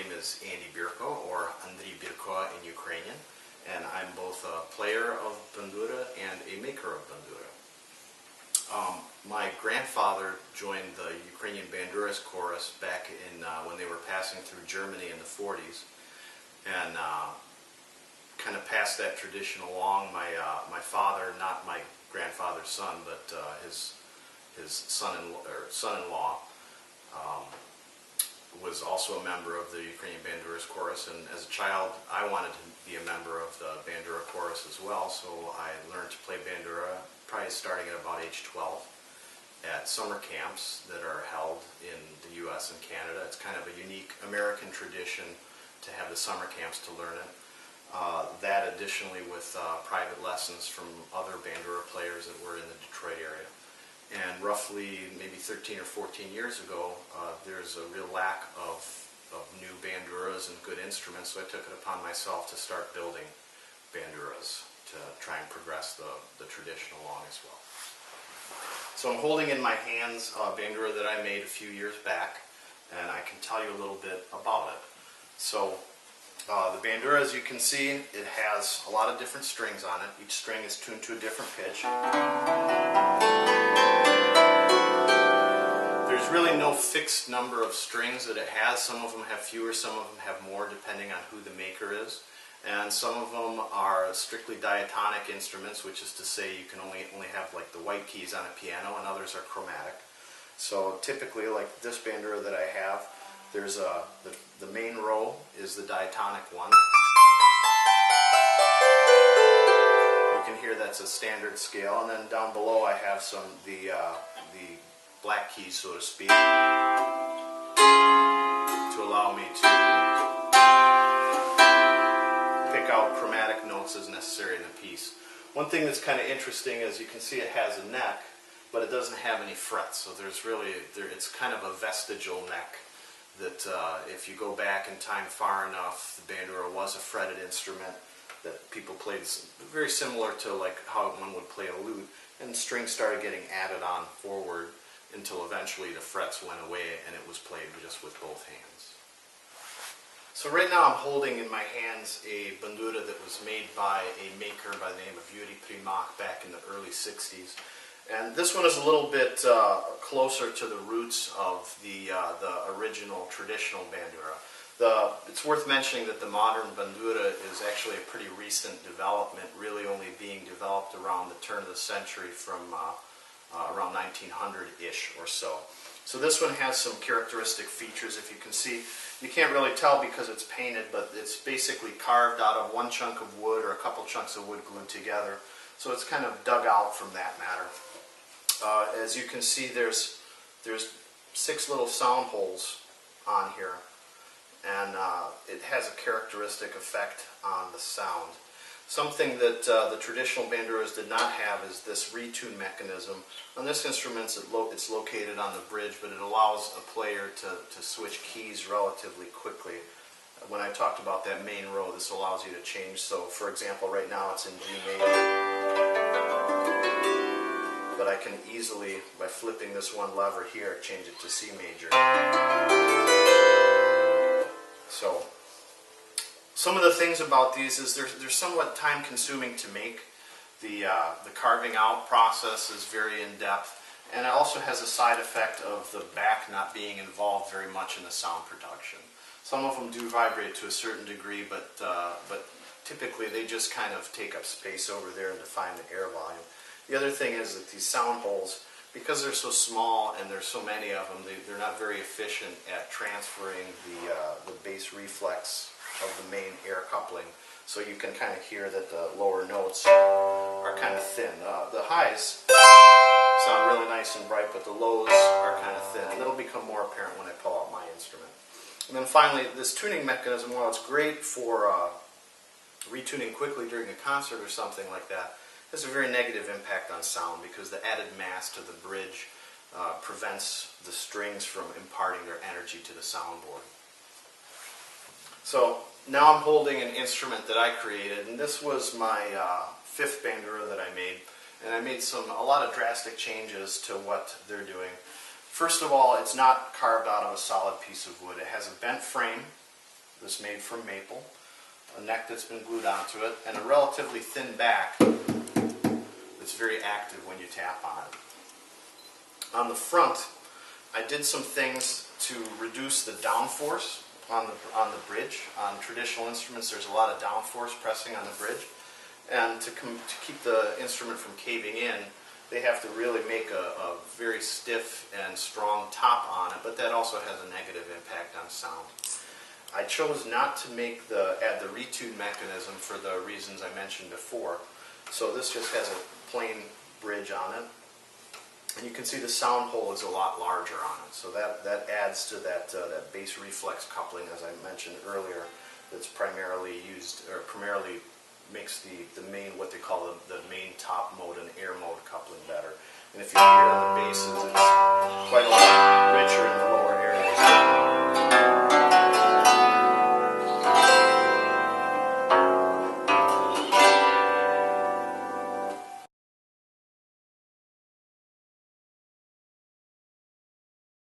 name is Andy Birko, or Andriy Birko in Ukrainian, and I'm both a player of Bandura and a maker of Bandura. My grandfather joined the Ukrainian Bandura's chorus back in when they were passing through Germany in the 40s, and kind of passed that tradition along. My father, not my grandfather's son, but his son-in-law, was also a member of the Ukrainian Bandura's chorus, and as a child I wanted to be a member of the Bandura chorus as well, so I learned to play Bandura probably starting at about age 12 at summer camps that are held in the US and Canada. It's kind of a unique American tradition to have the summer camps to learn it. That additionally with private lessons from other Bandura players that were in the Detroit area. And roughly maybe 13 or 14 years ago, there's a real lack of new Banduras and good instruments, so I took it upon myself to start building Banduras to try and progress the tradition along as well. So I'm holding in my hands a Bandura that I made a few years back, and I can tell you a little bit about it. So the Bandura, as you can see, it has a lot of different strings on it. Each string is tuned to a different pitch. There's really no fixed number of strings that it has. Some of them have fewer, some of them have more, depending on who the maker is. And some of them are strictly diatonic instruments, which is to say you can only have like the white keys on a piano, and others are chromatic. So typically, like this Bandura that I have, there's the main row is the diatonic one. You can hear that's a standard scale, and then down below I have the black keys, so to speak, to allow me to pick out chromatic notes as necessary in the piece. One thing that's kind of interesting is you can see it has a neck, but it doesn't have any frets, so it's kind of a vestigial neck that if you go back in time far enough, the Bandura was a fretted instrument that people played very similar to like how one would play a lute, and strings started getting added on forward until eventually the frets went away and it was played just with both hands. So right now I'm holding in my hands a Bandura that was made by a maker by the name of Yuri Primak back in the early 60s. And this one is a little bit closer to the roots of the original traditional Bandura. It's worth mentioning that the modern Bandura is actually a pretty recent development, really only being developed around the turn of the century from around 1900-ish or so. So this one has some characteristic features. If you can see, you can't really tell because it's painted, but it's basically carved out of one chunk of wood or a couple chunks of wood glued together. So it's kind of dug out from that matter. As you can see, there's 6 little sound holes on here, and it has a characteristic effect on the sound. Something that the traditional Banduras did not have is this retune mechanism. On this instrument, it's located on the bridge, but it allows a player to switch keys relatively quickly. When I talked about that main row, this allows you to change. So, for example, right now it's in G major. But I can easily, by flipping this one lever here, change it to C major. So, some of the things about these is they're somewhat time consuming to make. The carving out process is very in-depth, and it also has a side effect of the back not being involved very much in the sound production. Some of them do vibrate to a certain degree, but typically they just kind of take up space over there and define the air volume. The other thing is that these sound holes, because they're so small and there's so many of them, they're not very efficient at transferring the bass reflex of the main air coupling. So you can kind of hear that the lower notes are kind of thin. The highs sound really nice and bright, but the lows are kind of thin. And it'll become more apparent when I pull out my instrument. And then finally, this tuning mechanism, while it's great for retuning quickly during a concert or something like that, has a very negative impact on sound because the added mass to the bridge prevents the strings from imparting their energy to the soundboard. So now I'm holding an instrument that I created, and this was my 5th Bandura that I made, and I made a lot of drastic changes to what they're doing. First of all, it's not carved out of a solid piece of wood. It has a bent frame that's made from maple, a neck that's been glued onto it, and a relatively thin back that's very active when you tap on it. On the front, I did some things to reduce the downforce on the bridge. On traditional instruments, there's a lot of downforce pressing on the bridge, and to keep the instrument from caving in, they have to really make a very stiff and strong top on it, but that also has a negative impact on sound. I chose not to add the retune mechanism for the reasons I mentioned before. So this just has a plain bridge on it. And you can see the sound hole is a lot larger on it. So that adds to that bass reflex coupling, as I mentioned earlier, that's primarily used, or primarily makes the main, what they call the main top mode and air mode coupling better. And if you hear on the basses,